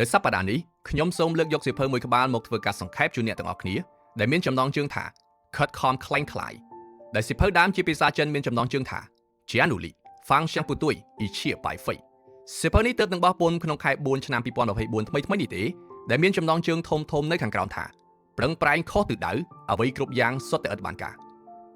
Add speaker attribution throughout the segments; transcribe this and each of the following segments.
Speaker 1: នៅសប្តាហ៍នេះខ្ញុំសូមលើកយកសៀវភៅមួយក្បាលមកធ្វើការសង្ខេបជូនអ្នកទាំងអស់គ្នាដែលមានចំណងជើងថា ខិតខំខ្លែងខ្លាយដែលសៀវភៅដើមជាភាសាចិនមានចំណងជើងថា ជាអនុលីហ្វាងရှမ်းពូទុយអ៊ីឈៀបាយហ្វៃសៀវភៅនេះទើបនឹងបោះពុម្ពក្នុងខែ4ឆ្នាំ2024ថ្មីនេះទេដែលមានចំណងជើងធំនៅខាងក្រោមថាប្រឹងប្រែងខុសទិសដៅអ្វីគ្រប់យ៉ាងសុទ្ធតែឥតបានការ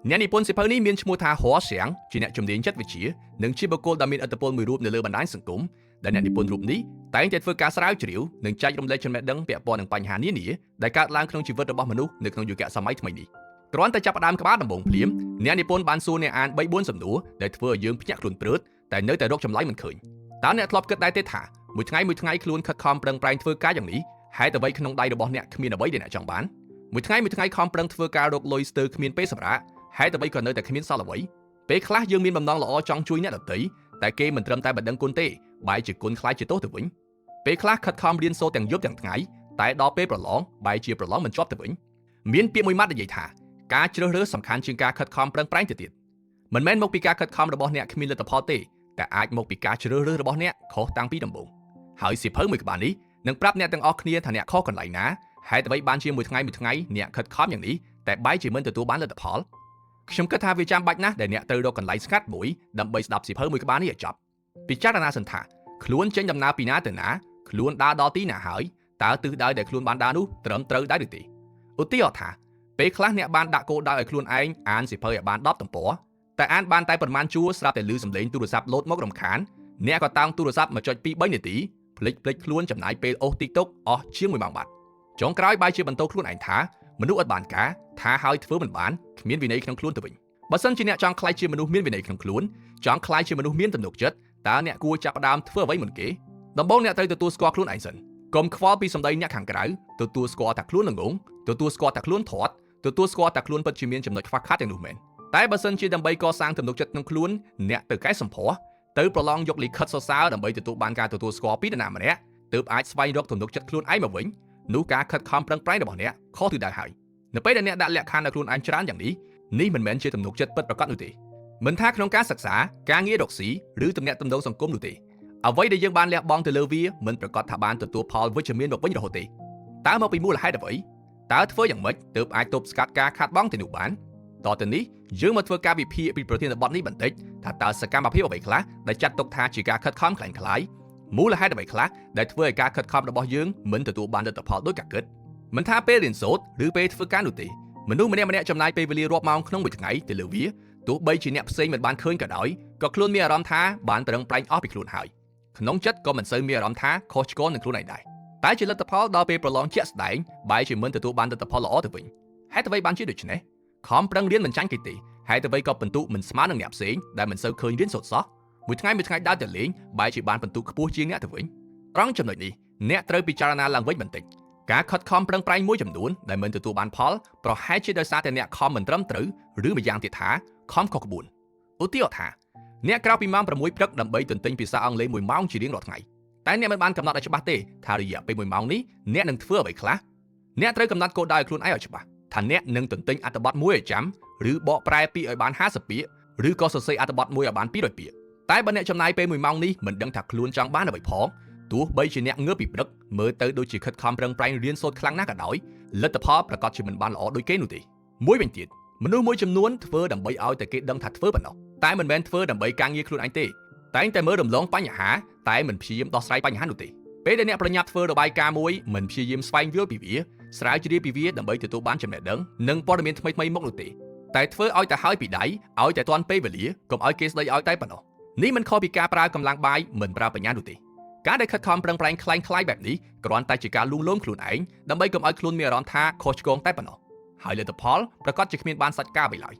Speaker 1: អ្នកនិពន្ធសៀវភៅនេះមានឈ្មោះថាហួសៀងជាអ្នកជំនាញចិត្តវិទ្យានិងជាបុគ្គលដ៏មានឥទ្ធិពលមួយរូបនៅលើបណ្ដាញសង្គមដែលអ្នកនិពន្ធរូបនេះតែងតែធ្វើការស្រាវជ្រាវនិងចែករំលែកចំណេះដឹងពាក់ព័ន្ធនឹងបញ្ហានានាដែលកើតឡើងក្នុងជីវិតរបស់មនុស្សនៅក្នុងយុគសម័យថ្មីនេះគ្រាន់តែចាប់ផ្ដើមក្បាលដំបូងភ្លាមអ្នកនិពន្ធបានសួរអ្នកអាន 3-4 សំណួរដែលធ្វើឲ្យយើងភ្ញាក់ខ្លួនព្រឺតតែនៅតែរកចម្លើយមិនឃើញតើអ្នកធ្លាប់គិតដែរទេថាមួយថ្ងៃខ្លួនខិតខំប្រឹងប្រែងធ្វើការយ៉ាងនេះហេតុអ្វីក្នុងដៃរបស់អ្នកគ្មានអ្វីដែលអ្នកចង់បានមួយថ្ងៃខំប្រឹងធ្វើការរកលុយស្ទើរគ្មានពេលសម្រាកហេតុអ្វីក៏នៅតែគ្មានសល់អ្វីពេលខ្លះយើងមានបំណងល្អចង់ជួយអ្នកដទៃតែគេមិនត្រឹមតែបណ្ដឹងគុណទេបែរជាគុណខ្លាយជាទោសទៅវិញពេលខ្លះខិតខំរៀនសូត្រទាំងយប់ទាំងថ្ងៃតែដល់ពេលប្រឡងបែរជាប្រឡងមិនជាប់ទៅវិញមានពាក្យមួយម៉ាត់និយាយថាការជ្រើសរើសសំខាន់ជាងការខិតខំប្រឹងប្រែងទៅទៀតមិនមែនមកពីការខិតខំរបស់អ្នកគ្មានលទ្ធផលទេតែអាចមកពីការជ្រើសរើសរបស់អ្នកខុសតាំងពីដំបូងហើយសៀវភៅមួយក្បាលនេះនឹងប្រាប់អ្នកទាំងអស់គ្នាថាអ្នកខុសកន្លែងណាហេតុអ្វីបានជាមួយថ្ងៃអ្នកខិតខំយ៉ាងនេះតែបែរជាមិនទទួលបានលទ្ធផលខ្ញុំគិតថាវាចាំបាច់ណាស់ដែលអ្នកត្រូវរកកន្លែងស្ងាត់មួយដើម្បីស្ដាប់សៀវភៅមួយក្បាលនេះឲ្យចប់ពិចារណាសិនថាខ្លួនចេញដំណើរពីណាទៅណាខ្លួនដើរដល់ទីណាហើយតើទិសដៅដែលខ្លួនបានដើរនោះត្រឹមត្រូវដែរឬទេឧទាហរណ៍ថាពេលខ្លះអ្នកបានដាក់គោលដៅឲ្យខ្លួនឯងអានសៀវភៅឲ្យបាន10ទំព័រតែអានបានតែប្រមាណជួរស្រាប់តែឮសំឡេងទូរស័ព្ទលោតមករំខានអ្នកក៏តោងទូរស័ព្ទមកចុច 2-3 នាទីភ្លេចខ្លួនចំណាយពេលអូស TikTok អស់ជាង1ម៉ោងបាត់ចុងក្រោយបែរជាបន្ទោសខ្លួនឯងថាមនុស្សអត់បានការថាហើយធ្វើមិនបានគ្មានវិន័យក្នុងខ្លួនទៅវិញបើសិនជាអ្នកចង់ក្លាយជាមនុស្សមានវិន័យក្នុងខ្លួនចង់ក្លាយជាមនុស្សមានទំនុកចិត្តតើអ្នកគួរចាប់ផ្ដើមធ្វើអ្វីមុនគេដំបូងអ្នកត្រូវទទួលស្គាល់ខ្លួនឯងសិនកុំខ្វល់ពីសម្ដីអ្នកខាងក្រៅទទួលស្គាល់ថាខ្លួនល្ងងទទួលស្គាល់ថាខ្លួនធាត់ទទួលស្គាល់ថាខ្លួនពិតជាមានចំណុចខ្វះខាតទាំងនោះមែនតែបើសិនជាដើម្បីកសាងទំនុកចិត្តក្នុងខ្លួនអ្នកទៅកែសម្ផស្សទៅប្រឡងយកលិខិតសរសើរដើម្បីទទួលបានការទទួលស្គាល់ពីនរណាម្នាក់ទើបអាចស្វែងរកទំនុកចិត្តខ្លួនឯងមកវិញនោះការខិតខំប្រឹងប្រែងរបស់អ្នកខុសទិសដៅហើយនៅពេលដែលអ្នកដាក់លក្ខខណ្ឌដល់ខ្លួនឯងច្រើនយ៉ាងនេះមិនមែនជាទំនុកចិត្តពិតប្រាកដនោះទេមិនថាក្នុងការសិក្សាការងាររកស៊ីឬទំនាក់ទំនងសង្គមនោះទេអ្វីដែលយើងបានលះបង់ទៅលើវាមិនប្រកាសថាបានទទួលផលវិជ្ជមានមកវិញរហូតទេតើមកពីមូលហេតុអ្វីតើធ្វើយ៉ាងម៉េចទើបអាចទប់ស្កាត់ការខាតបង់ទៅនោះបានតទៅនេះយើងមកធ្វើការវិភាគពីប្រធានបទនេះបន្តិចថាតើសកម្មភាពអ្វីខ្លះដែលចាត់ទុកថាជាការខិតខំខ្លាំងខ្លាយមូលហេតុអ្វីខ្លះដែលធ្វើឲ្យការខិតខំរបស់យើងមិនទទួលបានលទ្ធផលដូចការគិតមិនថាពេលរៀនសូត្រឬពេលធ្វើការនោះទេមនុស្សម្នាក់ចំណាយពេលវេលារាប់ម៉ោងក្នុងមួយថ្ងៃទៅលើវាទោះបីជាអ្នកផ្សេងមិនបានឃើញក៏ដោយក៏ខ្លួនមានអារម្មណ៍ថាបានប្រឹងប្រែងអស់ពីខ្លួនហើយក្នុងចិត្តក៏មិនសូវមានអារម្មណ៍ថាខុសឆ្គងនឹងខ្លួនឯងដែរតែជាលទ្ធផលដល់ពេលប្រឡងជាក់ស្ដែងបែរជាមិនទទួលបានលទ្ធផលល្អទៅវិញហេតុអ្វីបានជាដូច្នេះខំប្រឹងរៀនមិនចាញ់គេទេហេតុអ្វីក៏ពិន្ទុមិនស្មើនឹងអ្នកផ្សេងដែលមិនសូវឃើញរៀនសូត្រសោះមួយថ្ងៃដើរទៅលេងបែរជាបានពិន្ទុខ្ពស់ជាងអ្នកទៅវិញត្រង់ចំណុចនេះអ្នកត្រូវពិចារណាឡើងវិញបន្តិចការខិតខំប្រឹងប្រែងមួយចំនួនដែលមិនទទួលបានផលប្រហែលជាដោយសារតែអ្នកខំមិនត្រឹមត្រូវឬម្យ៉ាងទៀតថាខំខុសក្បួនឧទាហរណ៍ថាអ្នកក្រៅពីម៉ោង6ព្រឹកដើម្បីទន្ទិញភាសាអង់គ្លេស1ម៉ោងជារៀងរាល់ថ្ងៃតែអ្នកមិនបានកំណត់ឲ្យច្បាស់ទេថារយៈពេល1ម៉ោងនេះអ្នកនឹងធ្វើអ្វីខ្លះអ្នកត្រូវកំណត់គោលដៅឲ្យខ្លួនឯងឲ្យច្បាស់ថាអ្នកនឹងទន្ទិញអត្ថបទមួយឲ្យចាំឬបកប្រែពាក្យឲ្យបាន50ពាក្យឬក៏សរសេរអត្ថបទមួយឲ្យបាន200ពាក្យតែបើអ្នកចំណាយពេល1ម៉ោងនេះមិនដឹងថាខ្លួនចង់បានអ្វីផងទោះបីជាអ្នកងើបពីព្រឹកមើលទៅដូចជាខិតខំប្រឹងប្រែងរៀនសូត្រខ្លាំងណាស់ក៏ដោយលទ្ធផលប្រកាសជាមិនបានល្អដូចគេនោះទេមួយវិញទៀតមនុស្សមួយចំនួនធ្វើដើម្បីឲ្យតែគេដឹងថាធ្វើប៉ុណ្ណោះតែមិនមែនធ្វើដើម្បីការងារខ្លួនឯងទេតែងតែមើលរំលងបញ្ហាតែមិនព្យាយាមដោះស្រាយបញ្ហានោះទេពេលដែលអ្នកប្រញាប់ធ្វើរបាយការណ៍មួយមិនព្យាយាមស្វែងយល់ពីវាស្រាវជ្រាវពីវាដើម្បីទទួលបានចំណេះដឹងនិងព័ត៌មានថ្មីៗមកនោះទេតែធ្វើឲ្យតែហើយពីដៃឲ្យតែទាន់ពេលវេលាកុំឲ្យគេស្ដីឲ្យតែប៉ុណ្ណោះនេះមិនខុសពីការប្រើកម្លាំងបាយមិនប្រើបញ្ញានោះទេការដែលខិតខំប្រឹងប្រែងខ្លាំងបែបនេះគ្រាន់តែជាការលួងលោមខ្លួនឯងដើម្បីកុំឲ្យខ្លួនមានអារម្មណ៍ថាខុសឆ្គងតែប៉ុណ្ណោះហើយលទ្ធផលប្រកាសជាគ្មានបានសាច់ការអ្វីឡើយ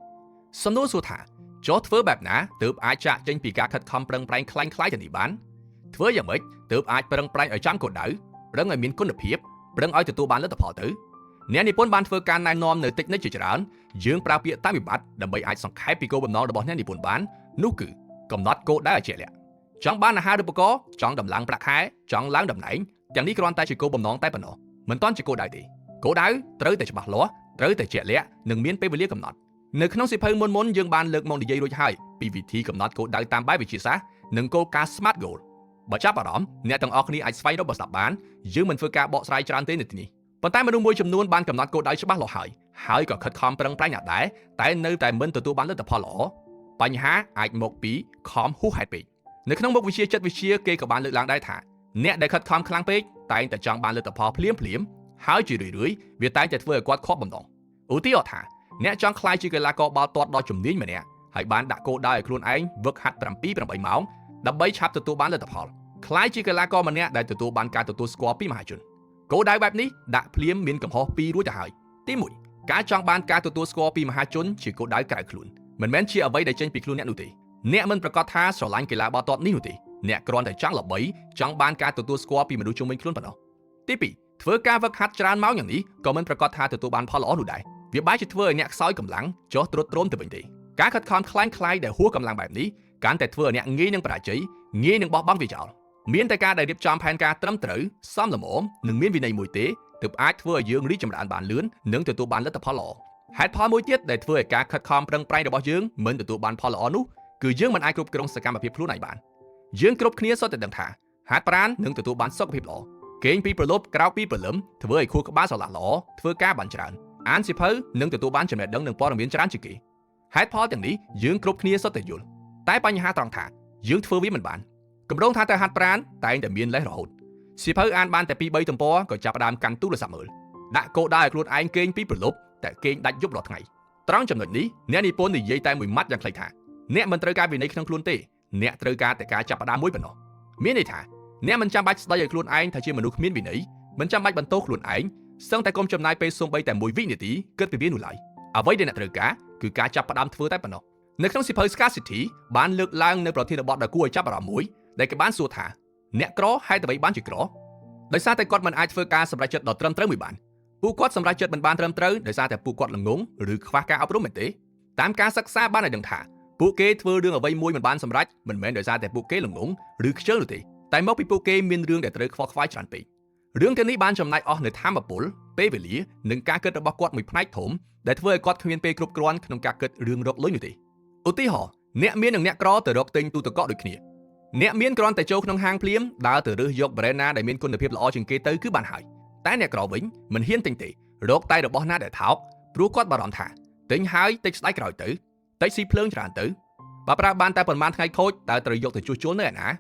Speaker 1: សំណួរសួរថាចុះធ្វើបែបណាទើបអាចចាក់ចេញពីការខិតខំប្រឹងប្រែងខ្លាំងទៅនេះបានធ្វើយ៉ាងម៉េចទើបអាចប្រឹងប្រែងឲ្យចំគោលដៅប្រឹងឲ្យមានគុណភាពប្រឹងឲ្យទទួលបានលទ្ធផលទៅអ្នកនិពន្ធបានធ្វើការណែនាំនៅតិចនិចជាច្រើនយើងប្រើពាក្យតាមវិបត្តិដើម្បីអាចសង្ខេបពីគោលបំណងរបស់អ្នកនិពន្ធបាននោះគឺកំណត់គោលដៅឲ្យជាក់លាក់ចង់បានអាហារូបករណ៍ចង់ដំឡើងប្រាក់ខែចង់ឡើងតំណែងទាំងនេះគ្រាន់តែជាគោលបំណងតែប៉ុណ្ណោះមិនទាន់ជាគោលដៅទេគោលដៅត្រូវតែច្បាស់លាស់ត្រូវតែជាក់លាក់និងមានពេលវេលាកំណត់នៅក្នុងសៀវភៅមុនយើងបានលើកមកនិយាយរួចហើយពីវិធីកំណត់គោលដៅតាមបែបវិទ្យាសាស្ត្រនិងគោលការណ៍ SMART Goal បើចាប់អារម្មណ៍អ្នកទាំងអស់គ្នាអាចស្វែងរកបទស្ដាប់បានយើងមិនធ្វើការបកស្រាយច្រើនទេនៅទីនេះប៉ុន្តែមនុស្សមួយចំនួនបានកំណត់គោលដៅច្បាស់លាស់ហើយក៏ខិតខំប្រឹងប្រែងណាស់ដែរតែនៅតែមិនទទួលបានលទ្ធផលល្អបញ្ហាអាចមកពីខំហួសហេតុពេកនៅក្នុងមុខវិជ្ជាចិត្តវិទ្យាគេក៏បានលើកឡើងដែរថាអ្នកដែលខិតខំខ្លាំងពេកតែងតែចង់បានលទ្ធផលភ្លាមហើយជារឿយៗវាតែងតែធ្វើឲ្យគាត់ខកបំណងឧទាហរណ៍ថាអ្នកចង់ក្លាយជាកីឡាករបាល់ទាត់ដ៏ជំនាញម្នាក់ហើយបានដាក់គោលដៅឲ្យខ្លួនឯងវឹកហាត់7-8ម៉ោងដើម្បីឆាប់ទទួលបានលទ្ធផលក្លាយជាកីឡាករម្នាក់ដែលទទួលបានការទទួលស្គាល់ពីមហាជនគោលដៅបែបនេះដាក់ភ្លាមមានកំហុសពីររួចទៅហើយទី1ការចង់បានការទទួលស្គាល់ពីមហាជនជាគោលដៅក្រៅខ្លួនមិនមែនជាអ្វីដែលចេញពីខ្លួនអ្នកនោះទេអ្នកមិនប្រកាសថាស្រឡាញ់កីឡាបាល់ទាត់នេះនោះទេអ្នកគ្រាន់តែចង់ល្បីចង់បានការទទួលស្គាល់ពីមនុស្សជុំវិញខ្លួនប៉ុណ្ណោះទី2ធ្វើការវឹកហាត់ច្រើនម៉ោងយ៉ាងនេះក៏មិនប្រកាសថាទទួលបានផលល្អនោះដែរវាបែរជាធ្វើឲ្យអ្នកខ្សោយកម្លាំងចុះទ្រុឌទ្រោមទៅវិញទេការខិតខំខ្លាំងៗដែលហួសកម្លាំងបែបនេះកាន់តែធ្វើឲ្យអ្នកងាយនឹងបរាជ័យងាយនឹងបោះបង់វាចោលមានតែការដែលរៀបចំផែនការត្រឹមត្រូវសមល្មមនិងមានវិន័យមួយទេទើបអាចធ្វើឲ្យយើងរីកចម្រើនបានលឿននិងទទួលបានលទ្ធផលល្អហេតុផលមួយទៀតដែលធ្វើឲ្យការខិតខំប្រឹងប្រែងរបស់យើងមិនទទួលបានផលល្អនោះគឺយើងមិនអាចគ្រប់គ្រងសកម្មភាពខ្លួនឯងបានយើងគ្រប់គ្នាសុទ្ធតែដឹងថាហាត់ប្រាណនឹងទទួលបានសុខភាពល្អគេងពីព្រលប់ក្រោកពីព្រលឹមធ្វើឲ្យខួរក្បាលស្រឡះល្អធ្វើការបានច្រើនអានសៀវភៅនិងទទួលបានចំណេះដឹងនិងព័ត៌មានច្រើនជាងគេហេតុផលទាំងនេះយើងគ្រប់គ្នាសុទ្ធតែយល់តែបញ្ហាត្រង់ថាយើងធ្វើវាមិនបានកម្រងថាទៅហាត់ប្រាណតែងតែមានលេសរហូតសៀវភៅអានបានតែ 2-3 ទំព័រក៏ចាប់ផ្ដើមកាន់ទូរស័ព្ទមើលដាក់គោលដៅឲ្យខ្លួនឯងគេងពីព្រលប់តែគេងដាច់យប់រាល់ថ្ងៃត្រង់ចំណុចនេះអ្នកនិពន្ធនិយាយតែមួយម៉ាត់យ៉ាងខ្លីថាអ្នកមិនត្រូវការវិន័យក្នុងខ្លួនទេអ្នកត្រូវការតែការចាប់ផ្ដើមមួយប៉ុណ្ណោះមានន័យថាអ្នកមិនចាំបាច់ស្ដីឲ្យខ្លួនឯងថាជាមនុស្សគ្មានវិន័យមិនចាំបាច់បន្ទោសខ្លួនឯងសឹងតែកុំចំណាយពេលសូម្បីតែ1វិនាទីគិតពីវានោះឡើយអ្វីដែលអ្នកត្រូវការគឺការចាប់ផ្ដើមធ្វើតែប៉ុណ្ណោះនៅក្នុងសៀវភៅ Scarcity បានលើកឡើងនៅប្រធានបទដ៏គួរឲ្យចាប់អារម្មណ៍មួយដែលគេបានសួរថាអ្នកក្រហេតុអ្វីបានជាក្រដោយសារតែគាត់មិនអាចធ្វើការសម្រេចចិត្តដ៏ត្រឹមត្រូវមួយបានពួកគាត់សម្រេចចិត្តមិនបានត្រឹមត្រូវដោយសារតែពួកគាត់ល្ងងឬខ្វះការអប់រំមែនទេតាមការសិក្សាបានឲ្យដឹងថាពួកគេធ្វើរឿងអ្វីមួយមិនបានសម្រេចមិនមែនដោយសារតែពួកគេល្ងងឬខ្ជិលនោះទេតែមកពីពួកគេមានរឿងដែលត្រូវខ្វល់ខ្វាយច្រើនពេករឿងទាំងនេះបានចំណាយអស់នូវថាមពលពេលវេលានិងការគិតរបស់គាត់មួយផ្នែកធំដែលធ្វើឲ្យគាត់គ្មានពេលគ្រប់គ្រាន់ក្នុងការគិតរឿងរកលុយនោះទេឧទាហរណ៍អ្នកមាននិងអ្នកក្រទៅរកទិញទូទឹកកកដូចគ្នាអ្នកមានគ្រាន់តែចូលក្នុងហាងភ្លាមដើរទៅរើសយក brand ណាដែលមានគុណភាពល្អជាងគេទៅគឺបានហើយតែអ្នកក្រវិញមិនហ៊ានទិញទេរកតែរបស់ណាដែលថោកព្រោះគាត់បារម្ភថាទិញហើយតិចស្ដាយក្រោយទៅតិចស៊ីភ្លើងច្រើនទៅបើប្រើបានតែប៉ុន្មានថ្ងៃខូចតើត្រូវយកទៅជួសជុលនៅឯណា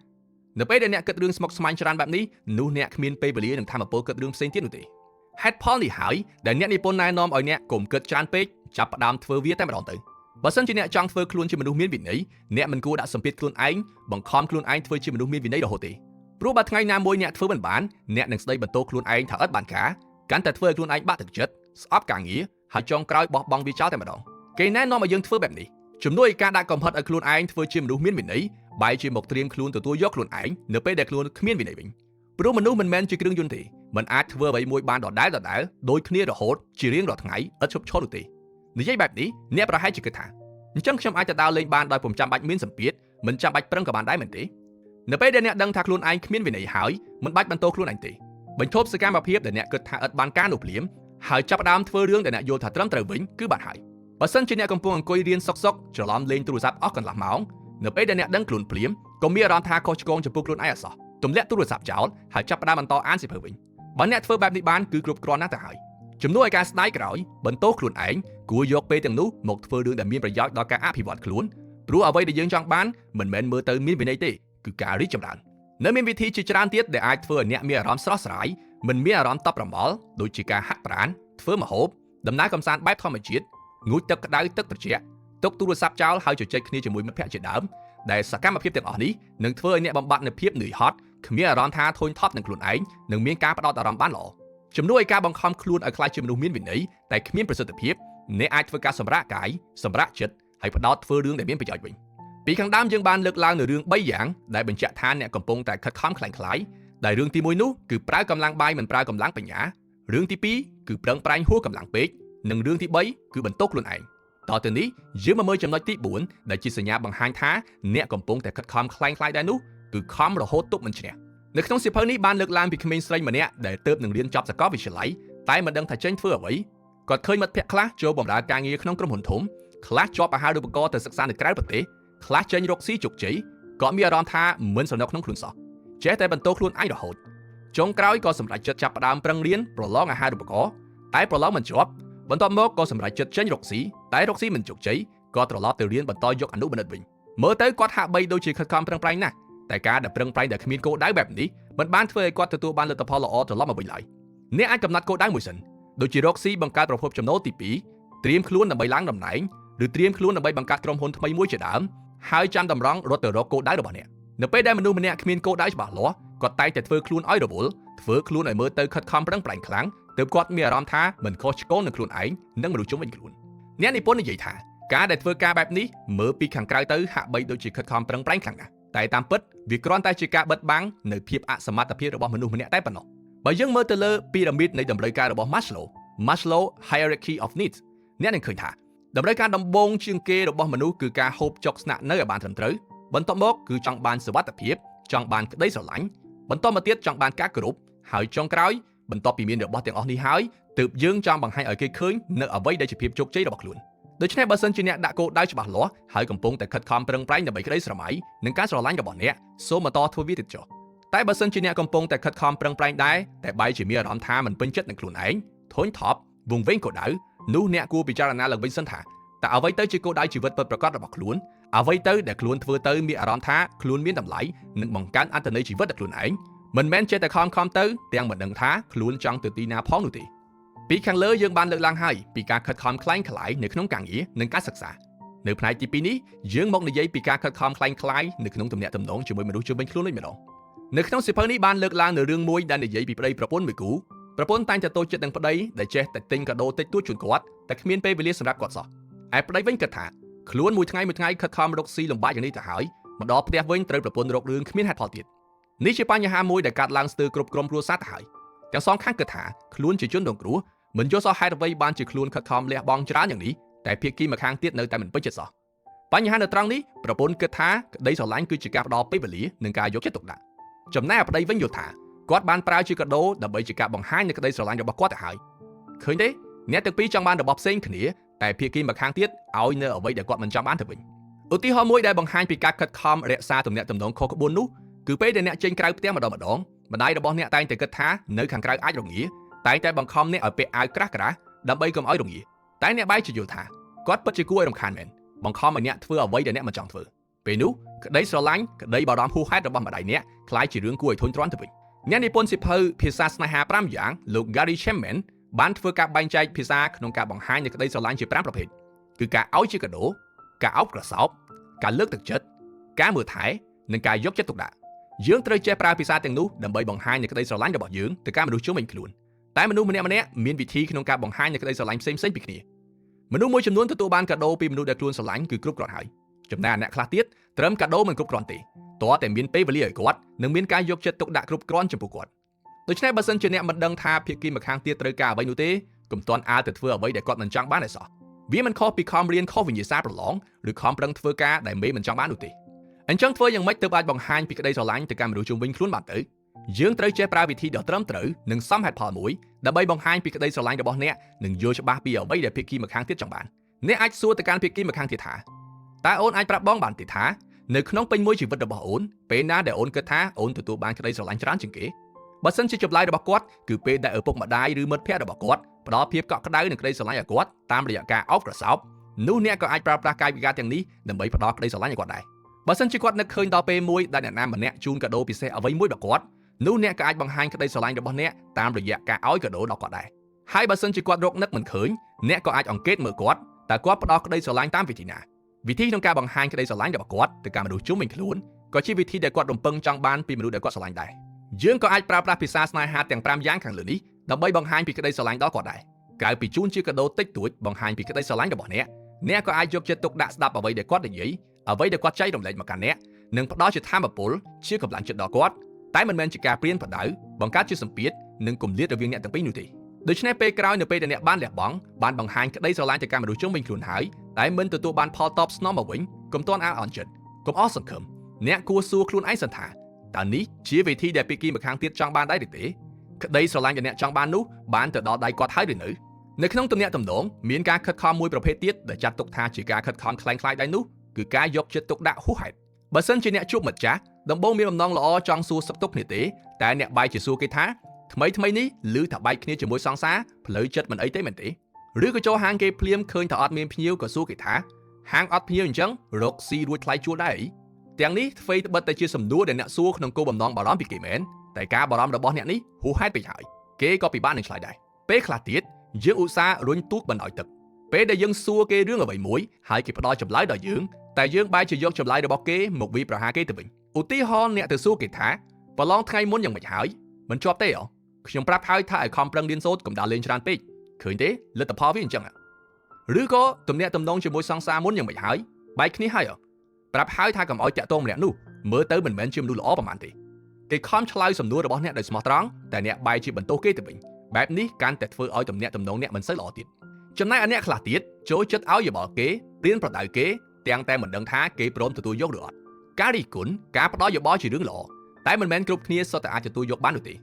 Speaker 1: នៅពេលដែលអ្នកគិតរឿងស្មុគស្មាញច្រើនបែបនេះនោះអ្នកគ្មានពេលវេលានិងថាមពលគិតរឿងផ្សេងទៀតនោះទេហេតុផលនេះហើយដែលអ្នកនិពន្ធណែនាំឲ្យអ្នកកុំគិតច្រើនពេកចាប់ផ្ដើមធ្វើវាតែម្ដងទៅបើសិនជាអ្នកចង់ធ្វើខ្លួនជាមនុស្សមានវិន័យអ្នកមិនគួរដាក់សម្ពាធខ្លួនឯងបង្ខំខ្លួនឯងធ្វើជាមនុស្សមានវិន័យរហូតទេព្រោះបើថ្ងៃណាមួយអ្នកធ្វើមិនបានអ្នកនឹងស្ដីបន្ទោសខ្លួនឯងថាឥតបានការកាន់តែធ្វើឲ្យខ្លួនឯងបាក់ទឹកចិត្តស្អប់ការងារហើយចុងក្រោយបោះបង់វាចោលតែម្ដងគេណែនាំឲ្យយើងធ្វើបែបនេះជំនួយឲ្យការដាក់កំហិតឲ្យខ្លួនឯងធ្វើជាមនុស្សមានវិន័យបែរជាមកត្រៀមខ្លួនទទួលយកខ្លួនឯងនៅពេលដែលខ្លួនគ្មានវិន័យវិញព្រោះមនុស្សមិនមែនជាគ្រឿងយន្តទេមិនអាចធ្វើអ្វីមួយបានដដែលដូចគ្នារហូតជារៀងរាល់ថ្ងៃឥតឈប់ឈរនោះទេនិយាយបែបនេះអ្នកប្រហែលជាគិតថាអញ្ចឹងខ្ញុំអាចទៅដើរលេងបានដោយពុំចាំបាច់មានសម្ពាធមិនចាំបាច់ប្រឹងក៏បានដែរមែនទេនៅពេលដែលអ្នកដឹងថាខ្លួនឯងគ្មានវិន័យហើយមិនបាច់បន្ទោសខ្លួនឯងទេបញ្ឈប់សកម្មភាពដែលអ្នកគិតថាឥតបានការនោះភ្លាមហើយចាប់ផ្ដើមធ្វើរឿងដែលអ្នកយល់ថាត្រឹមត្រូវវិញគឺបានហើយបើសិនជាអ្នកកំពុងអង្គុយរៀនសុកច្រឡំលេងទូរស័ព្ទអស់កន្លះម៉ោងនៅពេលដែលអ្នកដឹងខ្លួនភ្លាមកុំមានអារម្មណ៍ថាខុសឆ្គងចំពោះខ្លួនឯងអសោះទម្លាក់ទូរស័ព្ទចោលហើយចាប់ផ្ដើមបន្តអានសៀវភៅវិញបើអ្នកធ្វើបែបនេះបានគឺគ្រប់គ្រាន់ណាស់ទៅហើយជំនួសឲ្យការស្ដាយក្រោយបន្ទោសខ្លួនឯងគួរយកពេលទាំងនោះមកធ្វើរឿងដែលមានប្រយោជន៍ដល់ការអភិវឌ្ឍខ្លួនព្រោះអ្វីដែលយើងចង់បានមិនមែនមើលទៅមានវិន័យទេគឺការរីកចម្រើននៅមានវិធីជាច្រើនទៀតដែលអាចធ្វើឲ្យអ្នកមានអារម្មណ៍ស្រស់ស្រាយមិនមានអារម្មណ៍តប់រំលដូចជាការហាត់ប្រាណធ្វើម្ហូបដំណើរកម្សាន្តបែបធម្មជាតិងូតទឹកក្តៅទឹកត្រជាក់ទុកទូរស័ព្ទចោលហើយជជែកគ្នាជាមួយមិត្តភក្តិជាដើមដែលសកម្មភាពទាំងអស់នេះនឹងធ្វើឲ្យអ្នកបំបត្តិនូវភាពនឿយហត់គ្មានអារម្មណ៍ថាធុញថប់នឹងខ្លួនឯងនិងមានការផ្ដោតអារម្មណ៍បានល្អជំនួសឲ្យការបង្ខំខ្លួនឲ្យក្លាយជាមនុស្សមានវិន័យតែគ្មានប្រសិទ្ធភាពអ្នកអាចធ្វើការសម្រាកកាយសម្រាកចិត្តហើយផ្ដោតធ្វើរឿងដែលមានប្រយោជន៍វិញពីខាងដើមយើងបានលើកឡើងនៅរឿង3យ៉ាងដែលបញ្ជាក់ថាអ្នកកំពុងតែខិតខំខ្លាំងខ្លាយដែលរឿងទី1នោះគឺប្រើកម្លាំងបាយមិនប្រើកម្លាំងបញ្ញារឿងទី2គឺប្រឹងប្រែងហួសកម្លាំងពេកនិងរឿងទី3គឺបន្ទោសខ្លួនឯងតទៅនេះយើងមកមើលចំណុចទី4ដែលជាសញ្ញាបង្ហាញថាអ្នកកំពុងតែខិតខំខ្លាំងខ្លាយដែរនោះគឺខំរហូតទប់មិនឈ្នះនៅក្នុងសៀវភៅនេះបានលើកឡើងពីក្មេងស្រីម្នាក់ដែលទើបនឹងរៀនចប់សាកលវិទ្យាល័យតែមិនដឹងថាចេញធ្វើអ្វីគាត់ឃើញមិត្តភក្តិខ្លះចូលបម្រើការងារក្នុងក្រុមហ៊ុនធំខ្លះជាប់អាហារូបករណ៍ទៅសិក្សានៅក្រៅប្រទេសខ្លះចេញរកស៊ីជោគជ័យក៏មានអារម្មណ៍ថាមិនសំណុកក្នុងខ្លួនសោះ ចេះតែបន្តខ្លួនឯងរហូតចុងក្រោយក៏សម្រេចចិត្តចាប់ផ្ដើមប្រឹងរៀនប្រឡងអាហារូបករណ៍តែប្រឡងមិនជាប់បន្ទាប់មកក៏សម្រេចចិត្តចេញរកស៊ីតែរកស៊ីមិនជោគជ័យក៏ត្រឡប់ទៅរៀនបន្តយកអនុបណ្ឌិតវិញមើលទៅគាត់ហាក់បីដូចជាខិតខំប្រឹងប្រែងណាស់តែការដែលប្រឹងប្រែងដែលគ្មានគោលដៅបែបនេះមិនបានធ្វើឲ្យគាត់ទទួលបានលទ្ធផលល្អត្រឡប់មកវិញឡើយអ្នកអាចកំណត់គោលដៅមួយសិនដូចជារកស៊ីបង្កើតប្រភពចំណូលទី2ត្រៀមខ្លួនដើម្បីឡើងតំណែងឬត្រៀមខ្លួនដើម្បីបង្កើតក្រុមហ៊ុនថ្មីមួយជាដើមហើយចាំតម្រង់រត់ទៅរកគោលដៅរបស់អ្នកនៅពេលដែលមនុស្សម្នាក់គ្មានគោលដៅច្បាស់លាស់គាត់តែងតែធ្វើខ្លួនឲ្យរវល់ធ្វើខ្លួនឲ្យមើលទៅខិតខំប្រឹងប្រែងខ្លាំងទើបគាត់មានអារម្មណ៍ថាមិនខុសឆ្គងនឹងខ្លួនឯងនិងមនុស្សជុំវិញខ្លួនអ្នកនិពន្ធនិយាយថាការដែលធ្វើការបែបនេះមើលពីខាងក្រៅទៅហាក់បីដូចជាខិតខំប្រឹងប្រែងខ្លាំងណាស់តែតាមពិតវាគ្រាន់តែជាការបិទបាំងនៅភាពអសមត្ថភាពរបស់មនុស្សម្នាក់តែប៉ុណ្ណោះបើយើងមើលទៅលើពីរ៉ាមីតនៃតម្រូវការរបស់ Maslow Hierarchy of Needs អ្នកនឹងឃើញថាតម្រូវការដំបូងជាងគេរបស់មនុស្សគឺការហូបចុកស្នាក់នៅឲ្យបានត្រឹមត្រូវបន្ទាប់មកគឺចង់បានសុវត្ថិភាពចង់បានក្តីស្រឡាញ់បន្តមកទៀតចង់បានការគោរពហើយចុងក្រោយបន្ទាប់ពីមានរបស់ទាំងអស់នេះហើយទើបយើងចង់បង្ហាញឲ្យគេឃើញនៅអ្វីដែលជាភាពជោគជ័យរបស់ខ្លួនដូច្នេះបើសិនជាអ្នកដាក់គោលដៅច្បាស់លាស់ហើយកំពុងតែខិតខំប្រឹងប្រែងដើម្បីក្តីស្រមៃនិងការស្រឡាញ់របស់អ្នកសូមបន្តធ្វើវាទៀតចុះតែបើសិនជាអ្នកកំពុងតែខិតខំប្រឹងប្រែងដែរតែបែរជាមានអារម្មណ៍ថាមិនពេញចិត្តនឹងខ្លួនឯងធុញថប់វង្វេងគោលដៅនោះអ្នកគួរពិចារណាឡើងវិញសិនថាតើអ្វីទៅជាគោលដៅជីវិតពិតប្រាកដរបស់ខ្លួនអ្វីទៅដែលខ្លួនធ្វើទៅមានអារម្មណ៍ថាខ្លួនមានតម្លៃនិងបង្កើនអត្ថន័យជីវិតដល់ខ្លួនឯងមិនមែនចេះតែខំទៅទាំងមិនដឹងថាខ្លួនចង់ទៅទីណាផងនោះទេពីខាងលើយើងបានលើកឡើងហើយពីការខិតខំខ្លែងខ្លាយនៅក្នុងការងារនិងការសិក្សានៅផ្នែកទី2នេះយើងមកនិយាយពីការខិតខំខ្លែងខ្លាយនៅក្នុងទំនាក់ទំនងជាមួយមនុស្សជុំវិញខ្លួនវិញម្ដងនៅក្នុងសៀវភៅនេះបានលើកឡើងនៅរឿងមួយដែលនិយាយពីប្តីប្រពន្ធមួយគូប្រពន្ធតែងតែតូចចិត្តនឹងប្តីដែលចេះតែទិញកាដូតិចតួចជូនគាត់តែគ្មានពេលវេលាសម្រាប់គាត់សោះឯប្តីវិញគិតថាខ្លួនមួយថ្ងៃខិតខំរកស៊ីលំបាកយ៉ាងនេះទៅហើយមកដល់ផ្ទះវិញត្រូវប្រពន្ធរករឿងគ្មានហេតុផលទៀតនេះជាបញ្ហាមួយដែលកើតឡើងស្ទើរគ្រប់ក្រុមគ្រួសារទៅហើយទាំងសងខាងគិតថាខ្លួនជាជនរងគ្រោះមិនយល់សោះហេតុអ្វីបានជាខ្លួនខិតខំលះបង់ច្រើនយ៉ាងនេះតែភាគីម្ខាងទៀតនៅតែមិនពេញចិត្តសោះបញ្ហានៅត្រង់នេះប្រពន្ធគិតថាក្តីស្រឡាញ់គឺជាការផ្ដល់ពេលវេលានិងការយកចិត្តទុកដាក់ចំណែកប្តីវិញយល់ថាគាត់បានប្រើជាកាដូដើម្បីជាការបង្ហាញនូវក្តីស្រឡាញ់របស់គាត់ទៅហើយឃើញទេអ្នកទាំងពីរចង់បានរបស់ផ្សេងគ្នាតែភាគីម្ខាងទៀតឲ្យនៅអ្វីដែលគាត់មិនចង់បានទៅវិញឧទាហរណ៍មួយដែលបង្ហាញពីការខិតខំរក្សាទំនាក់ទំនងខុសក្បួននោះគឺពេលដែលអ្នកចេញក្រៅផ្ទះម្ដងម្ដាយរបស់អ្នកតែងតែគិតថានៅខាងក្រៅអាចរងាតែងតែបង្ខំអ្នកឲ្យពាក់អាវក្រាស់ដើម្បីកុំឲ្យរងាតែអ្នកបែរជាយល់ថាគាត់ពិតជាគួរឲ្យរំខានមែនបង្ខំឲ្យអ្នកធ្វើអ្វីដែលអ្នកមិនចង់ធ្វើពេលនោះក្តីស្រឡាញ់ក្តីបារម្ភហួសហេតុរបស់ម្ដាយអ្នកคล้ายជារឿងគួរឲ្យធុញទ្រាន់ទៅវិញអ្នកនិពន្ធសៀវភៅភាសាស្នេហា5យ៉ាងលោក Gary Chapman បានធ្វើការបែងចែកភាសាក្នុងការបង្ហាញនូវក្តីស្រឡាញ់ជា5ប្រភេទគឺការឲ្យជាកាដូការអោបក្រសោបការលើកទឹកចិត្តការមើលថែនិងការយកចិត្តទុកដាក់យើងត្រូវចេះប្រើភាសាទាំងនោះដើម្បីបង្ហាញនូវក្តីស្រឡាញ់របស់យើងទៅកាន់មនុស្សជុំវិញខ្លួនតែមនុស្សម្នាក់មានវិធីក្នុងការបង្ហាញនូវក្តីស្រឡាញ់ផ្សេងៗពីគ្នាមនុស្សមួយចំនួនទទួលបានកាដូពីមនុស្សដែលខ្លួនស្រឡាញ់គឺគ្រប់គ្រាន់ហើយចំណែកអ្នកខ្លះទៀតត្រឹមកាដូមិនគ្រប់គ្រាន់ទេតើតែមានពេលវេលាឲ្យគាត់និងមានការយកចិត្តទុកដាក់គ្រប់គ្រាន់ចំពោះគាត់ដូច្នេះបើសិនជាអ្នកមិនដឹងថាភាគីម្ខាងទៀតត្រូវការអ្វីនោះទេកុំទាន់អាលទៅធ្វើអ្វីដែលគាត់មិនចង់បានឯសោះវាមិនខុសពីខំរៀនខុសវិញ្ញាសាប្រឡងឬខំប្រឹងធ្វើការដែលមេមិនចង់បាននោះទេអញ្ចឹងធ្វើយ៉ាងម៉េចទើបអាចបង្ហាញពីក្តីស្រឡាញ់ទៅកាន់មនុស្សជុំវិញខ្លួនបានទៅយើងត្រូវចេះប្រើវិធីដ៏ត្រឹមត្រូវនិងសមហេតុផលមួយដើម្បីបង្ហាញពីក្តីស្រឡាញ់របស់អ្នកនិងយល់ច្បាស់ពីអ្វីដែលភាគីម្ខាងទៀតចង់បានអ្នកអាចសួរទៅកាន់ភាគីម្ខាងទៀតថាតើអូនអាចប្រាប់បងបានទេថានៅក្នុងពេញមួយជីវិតរបស់អូនពេលណាដែលអូនគិតថាអូនទទួលបានក្តីស្រឡាញ់ច្រើនជាងគេបើសិនជាចម្លើយរបស់គាត់គឺពេលដែលឪពុកម្ដាយឬមិត្តភ័ក្តិរបស់គាត់ផ្ដល់ភាពកក់ក្ដៅនិងក្តីស្រឡាញ់ឲ្យគាត់តាមរយៈការអោបក្រសោបនោះអ្នកក៏អាចប្រើប្រាស់កាយវិការទាំងនេះដើម្បីផ្ដល់ក្តីស្រឡាញ់ឲ្យគាត់ដែរបើសិនជាគាត់នឹកឃើញដល់ពេលមួយដែលអ្នកណាម្នាក់ជូនកាដូពិសេសអ្វីមួយដល់គាត់នោះអ្នកក៏អាចបង្ហាញក្តីស្រឡាញ់របស់អ្នកតាមរយៈការឲ្យកាដូដល់គាត់ដែរហើយបើសិនជាគាត់រកនឹកមិនឃើញអ្នកក៏អាចអង្កេតមើលគាត់តើគាត់ផ្ដល់ក្តីស្រឡាញ់តាមវិធីណាវិធីក្នុងការបង្ហាញក្តីស្រឡាញ់របស់គាត់ទៅកាន់មនុស្សជុំវិញខ្លួនក៏ជាវិធីដែលគាត់រំពឹងចង់បានពីមនុស្សដែលគាត់ស្រឡាញ់ដែរយើងក៏អាចប្រើប្រាស់ភាសាស្នេហាទាំង5យ៉ាងខាងលើនេះដើម្បីបង្ហាញពីក្តីស្រឡាញ់ដល់គាត់ដែរក្រៅពីជូនជាកាដូតិចតួចបង្ហាញពីក្តីស្រឡាញ់របស់អ្នកក៏អាចយកចិត្តទុកដាក់ស្ដាប់អ្វីដែលគាត់និយាយអ្វីដែលគាត់ចែករំលែកមកកាន់អ្នកនិងផ្ដល់ជាថាមពលជាកម្លាំងចិត្តដល់គាត់តែមិនមែនជាការព្រានប្រដៅបង្កើតជាសម្ពាធនិងគម្លាតរវាងអ្នកទាំងពីរនោះទេដូច្នេះពេលក្រោយនៅពេលដែលអ្នកបានលះបង់បានបង្ហាញក្តីស្រឡាញ់ទៅកាន់មនុស្សជុំវិញខ្លួនហើយតែមិនទទួលបានផលតបស្នងមកវិញកុំទាន់អាលអន់ចិត្តកុំអស់សង្ឃឹមអ្នកគួរសួរខ្លួនឯងសិនថាតើនេះជាវិធីដែលភាគីម្ខាងទៀតចង់បានដែរឬទេក្តីស្រឡាញ់ដែលអ្នកចង់បាននោះបានទៅដល់ដៃគាត់ហើយឬនៅក្នុងទំនាក់ទំនងមានការខិតខំមួយប្រភេទទៀតដែលចាត់ទុកថាជាការខិតខំខ្លាំងខ្លាយដែរនោះគឺការយកចិត្តទុកដាក់ហួសហេតុបើសិនជាអ្នកជួបមិត្តចាស់ ដំបូងមានបំណងល្អចង់សួរសុខទុក្ខគ្នាទេតែអ្នកបាយជាសួរគេថាថ្មីនេះឮថាបែកគ្នាជាមួយសង្សារផ្លូវចិត្តមិនអីទេមែនទេឬក៏ចូលហាងគេភ្លាមឃើញថាអត់មានភ្ញៀវក៏សួរគេថាហាងអត់ភ្ញៀវអញ្ចឹងរកស៊ីរួចថ្លៃជួលដែរទាំងនេះធ្វើត្បិតតែជាសំណួរដែលអ្នកសួរក្នុងគោលបំណងបារម្ភពីគេមែនតែការបារម្ភរបស់អ្នកនេះហួសហេតុពេកហើយគេក៏ពិបាកនឹងឆ្លើយដែរពេលខ្លះទៀតយើងឧស្សាហ៍រុញទូកបណ្ដោយទឹកពេលដែលយើងសួរគេរឿងអ្វីមួយហើយគេផ្ដល់ចម្លើយដល់យើងតែយើងបែរជាយកចម្លើយរបស់គេមកវាយប្រហារគេទៅវិញឧទាហរណ៍អ្នកទៅសួរគេថាប្រឡងថ្ងៃមុនយ៉ាងម៉េចហើយមិនជាប់ទេខ្ញុំប្រាប់ហើយថាឲ្យខំប្រឹងរៀនសូត្រកុំដើរលេងច្រើនពេកឃើញទេលទ្ធផលវាអញ្ចឹងឬក៏ទំនាក់ទំនងជាមួយសង្សារមុនយ៉ាងម៉េចហើយបែកគ្នាហើយប្រាប់ហើយថាកុំឲ្យតាក់ទងម្នាក់នោះមើលទៅមិនមែនជាមនុស្សល្អប្រហែលទេគេខំឆ្លើយសំណួររបស់អ្នកដោយស្មោះត្រង់តែអ្នកបែរជាបន្ទោសគេទៅវិញបែបនេះកាន់តែធ្វើឲ្យទំនាក់ទំនងអ្នកមិនសូវល្អទៀតចំណែកឯអ្នកខ្លះទៀតចូលចិត្តឲ្យយោបល់គេព្រៀនប្រដៅគេទាំងតែមិនដឹងថាគេព្រមទទួលយកឬអត់ការរិះគន់ការផ្ដល់យោបល់ជារឿងល្អតែមិនមែនគ្រប់គ្នាសុទ្ធតែអាចទទួលយកបាននោះទ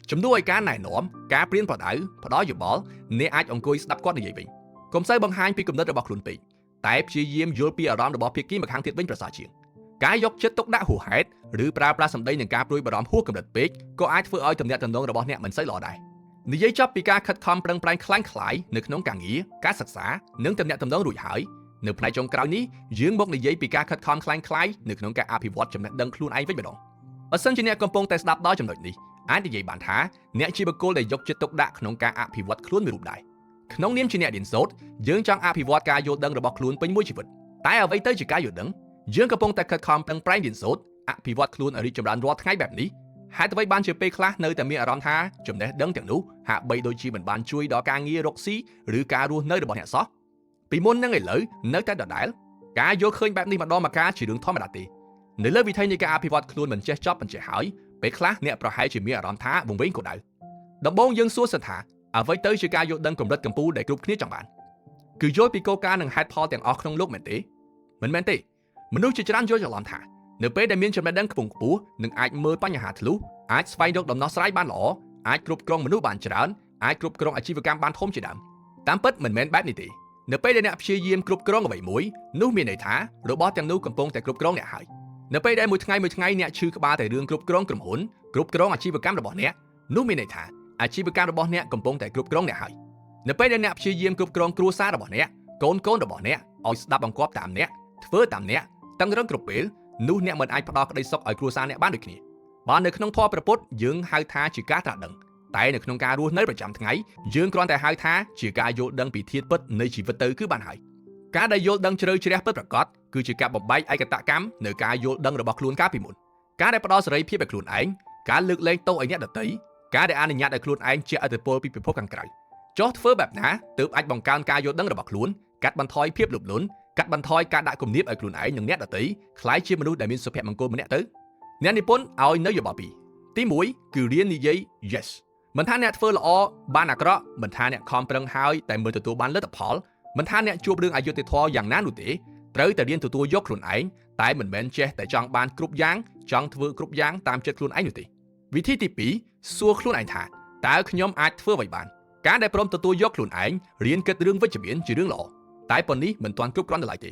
Speaker 1: េជំនួសឲ្យការណែនាំការព្រៀនប្រដៅផ្ដល់យោបល់អ្នកអាចអង្គុយស្ដាប់គាត់និយាយវិញកុំសូវបង្ហាញពីគំនិតរបស់ខ្លួនពេកតែព្យាយាមយល់ពីអារម្មណ៍របស់ភាគីម្ខាងទៀតវិញប្រសើរជាងការយកចិត្តទុកដាក់ហួសហេតុឬប្រើប្រាស់សម្ដីនឹងការព្រួយបារម្ភហួសកម្រិតពេកក៏អាចធ្វើឲ្យទំនាក់ទំនងរបស់អ្នកមិនសូវល្អដែរនិយាយចប់ពីការខិតខំប្រឹងប្រែងខ្លាំងខ្លាយនៅក្នុងការងារការសិក្សានិងទំនាក់ទំនងរួចហើយនៅផ្នែកចុងក្រោយនេះយើងមកនិយាយពីការខិតខំខ្លាំងខ្លាយនៅក្នុងការអភិវឌ្ឍចំណេះដឹងខ្លួនឯងវិញម្ដងបើសិនជាអ្នកកំពុងតែស្ដាប់ដល់ចំណុចនេះអាចនិយាយបានថាអ្នកជាបុគ្គលដែលយកចិត្តទុកដាក់ក្នុងការអភិវឌ្ឍខ្លួនមួយរូបដែរក្នុងនាមជាអ្នករៀនសូត្រយើងចង់អភិវឌ្ឍការយល់ដឹងរបស់ខ្លួនពេញមួយជីវិតតែអ្វីទៅជាការយល់ដឹងយើងកំពុងតែខិតខំប្រឹងប្រែងរៀនសូត្រអភិវឌ្ឍខ្លួនឲ្យរីកចម្រើនរាល់ថ្ងៃបែបនេះហេតុអ្វីបានជាពេលខ្លះនៅតែមានអារម្មណ៍ថាចំណេះដឹងទាំងនោះហាក់បីដូចជាមិនបានជួយដល់ការងាររកស៊ីឬការរស់នៅរបស់អ្នកសោះពីមុននឹងឥឡូវនៅតែដដែលការយល់ឃើញបែបនេះម្ដងម្កាលជារឿងធម្មតាទេនៅលើវិថីនៃការអភិវឌ្ឍខ្លួនមិនចេះចប់មិនចេះហើយពេលខ្លះអ្នកប្រហែលជាមានអារម្មណ៍ថាវង្វេងក៏ដៅដំបូងយើងសួរសិនថាអ្វីទៅជាការយល់ដឹងកម្រិតកម្ពស់ដែលគ្រប់គ្នាចង់បានគឺយល់ពីគោលការណ៍និងហេតុផលទាំងអស់ក្នុងលោកមែនទេមិនមែនទេមនុស្សជាច្រើនយល់ច្រឡំថានៅពេលដែលមានចំណេះដឹងខ្ពង់ខ្ពស់នឹងអាចមើលបញ្ហាធ្លុះអាចស្វែងរកដំណោះស្រាយបានល្អអាចគ្រប់គ្រងមនុស្សបានច្រើនអាចគ្រប់គ្រងអាជីវកម្មបានធំជាដើមតាមពិតមិនមែនបែបនេះទេនៅពេលដែលអ្នកព្យាយាមគ្រប់គ្រងអ្វីមួយនោះមានន័យថារបស់ទាំងនោះកំពុងតែគ្រប់គ្រងអ្នកហើយនៅពេលដែលមួយថ្ងៃអ្នកឈឺក្បាលតែរឿងគ្រប់គ្រងក្រុមហ៊ុនគ្រប់គ្រងអាជីវកម្មរបស់អ្នកនោះមានន័យថាអាជីវកម្មរបស់អ្នកកំពុងតែគ្រប់គ្រងអ្នកហើយនៅពេលដែលអ្នកព្យាយាមគ្រប់គ្រងគ្រួសាររបស់អ្នកកូនរបស់អ្នកឲ្យស្ដាប់បង្គាប់តាមអ្នកធ្វើតាមអ្នកតឹងរឹងគ្រប់ពេលនោះអ្នកមិនអាចផ្ដល់ក្តីសុខឲ្យគ្រួសារអ្នកបានដូចគ្នាបាននៅក្នុងធម៌ព្រះពុទ្ធយើងហៅថាជាការត្រាស់ដឹងតែនៅក្នុងការរស់នៅប្រចាំថ្ងៃយើងគ្រាន់តែហៅថាជាការយល់ដឹងពីធាតុពិតនៃជីវិតទៅគឺបានហើយការដែលយល់ដឹងជ្រៅជ្រះពិតប្រាកដគឺជាការបំបែកឯកតកម្មនៅការយល់ដឹងរបស់ខ្លួនកាលពីមុនការដែលផ្ដល់សេរីភាពឲ្យខ្លួនឯងការលើកលែងទោសឲ្យអ្នកដទៃការដែលអនុញ្ញាតឲ្យខ្លួនឯងជះឥទ្ធិពលពីពិភពខាងក្រៅចុះធ្វើបែបណាទើបអាចបង្កើនការយល់ដឹងរបស់ខ្លួនកាត់បន្ថយភាពលោភលន់កាត់បន្ថយការដាក់គំនាបឲ្យខ្លួនឯងនិងអ្នកដទៃคล้ายជាមនុស្សដែលមានសុភមង្គលម្នាក់ទៅអ្នកនិពន្ធឲ្យនៅយោបល់ពីទី1គឺរៀននិយាយ yes មិនថាអ្នកធ្វើល្អបានអាក្រក់មិនថាអ្នកខំប្រឹងហើយតែមិនទទួលបានលទ្ធផលមិនថាអ្នកជួបរឿងអយុត្តិធម៌យ៉ាងណានោះទេត្រូវតែរៀនទទួលយកខ្លួនឯងតែមិនមែនចេះតែចង់បានគ្រប់យ៉ាងចង់ធ្វើគ្រប់យ៉ាងតាមចិត្តខ្លួនឯងនោះទេវិធីទី2សួរខ្លួនឯងថាតើខ្ញុំអាចធ្វើអ្វីបានការដែលព្រមទទួលយកខ្លួនឯងរៀនគិតរឿងវិជ្ជមានជារឿងល្អតែប៉ុណ្នេះមិនទាន់គ្រប់គ្រាន់ឡើយទេ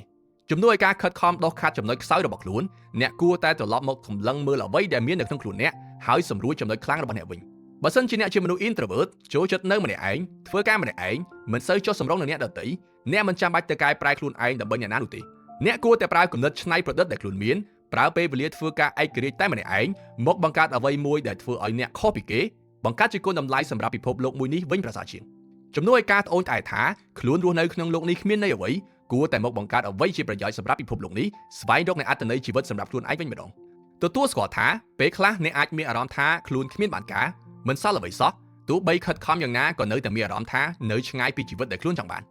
Speaker 1: ជំនួសឲ្យការខិតខំដោះខាត់ចំណុចខ្សោយរបស់ខ្លួនអ្នកគួរតែត្រឡប់មកសម្លឹងមើលអ្វីដែលមាននៅក្នុងខ្លួនអ្នកហើយសម្រួលចំណុចខ្លាំងរបស់អ្នកវិញបើសិនជាអ្នកជាមនុស្ស introvert ចូលចិត្តនៅម្នាក់ឯងធ្វើការម្នាក់ឯងមិនសូវចុះសម្រុងនឹងអ្នកដទៃអ្នកមិនចាំបាច់ទៅកែប្រែខ្លួនឯងដើម្បីអ្នកណានោះទេអ្នកគួរតែប្រើគំនិតច្នៃប្រឌិតដែលខ្លួនមានប្រើពេលវេលាធ្វើការឯករាជ្យតែម្នាក់ឯងមកបង្កើតអ្វីមួយដែលធ្វើឲ្យអ្នកខុសពីគេបង្កើតជាគុណតម្លៃសម្រាប់ពិភពលោកមួយនេះវិញប្រសើរជាងជំនួសឲ្យការត្អូញត្អែថាខ្លួនរស់នៅក្នុងលោកនេះគ្មានន័យអ្វីគួរតែមកបង្កើតអ្វីជាប្រយោជន៍សម្រាប់ពិភពលោកនេះស្វែងរកនូវអត្ថន័យជីវិតសម្រាប់ខ្លួនឯងវិញម្ដងទទួលស្គាល់ថាពេលខ្លះអ្នកអាចមានអារម្មណ៍ថាខ្លួនគ្មានបានការមិនសល់អ្វីសោះទោះបីខិតខំយ៉ាងណាក៏នៅតែមានអារម្មណ៍ថានៅឆ្ងាយពីជីវិតដែលខ្លួនចង់បា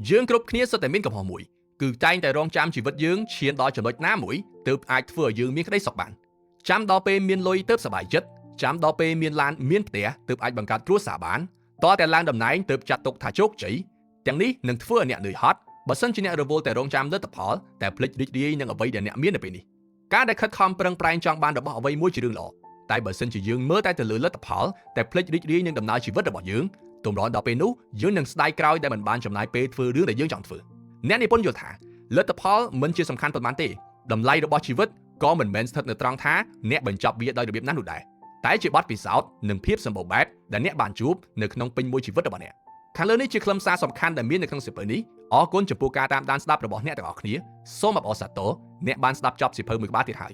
Speaker 1: នយើងគ្រប់គ្នាសុទ្ធតែមានកំហុសមួយគឺតែងតែរងចាំជីវិតយើងឈានដល់ចំណុចណាមួយទើបអាចធ្វើឲ្យយើងមានក្តីសុខបានចាំដល់ពេលមានលុយទើបសប្បាយចិត្តចាំដល់ពេលមានឡានមានផ្ទះទើបអាចបង្កើតគ្រួសារបានតើតែឡើងតំណែងទើបចាត់ទុកថាជោគជ័យទាំងនេះនឹងធ្វើឲ្យអ្នកនឿយហត់បើសិនជាអ្នករវល់តែរងចាំលទ្ធផលតែភ្លេចរីករាយនឹងអ្វីដែលអ្នកមាននៅពេលនេះការដែលខិតខំប្រឹងប្រែងចង់បានរបស់អ្វីមួយជារឿងល្អតែបើសិនជាយើងមើលតែទៅលើលទ្ធផលតែភ្លេចរីករាយនឹងដំណើរជីវិតរបស់យើងទម្រាំដល់ពេលនោះយើងនឹងស្ដាយក្រោយដែលមិនបានចំណាយពេលធ្វើរឿងដែលយើងចង់ធ្វើអ្នកនិពន្ធយល់ថាលទ្ធផលមិនជាសំខាន់ប៉ុន្មានទេតម្លៃរបស់ជីវិត ក៏មិនមែនស្ថិតនៅត្រង់ថាអ្នកបញ្ចប់វាដោយរបៀបណានោះដែរតែជាបទពិសោធន៍និងភាពសម្បូរបែបដែលអ្នកបានជួបនៅក្នុងពេញមួយជីវិតរបស់អ្នកខាងលើនេះជាខ្លឹមសារសំខាន់ដែលមាននៅក្នុងសៀវភៅនេះអរគុណចំពោះការតាមដានស្ដាប់របស់អ្នកទាំងអស់គ្នាសូមអបអរសាទរអ្នកបានស្ដាប់ចប់សៀវភៅមួយក្បាលទៀតហើយ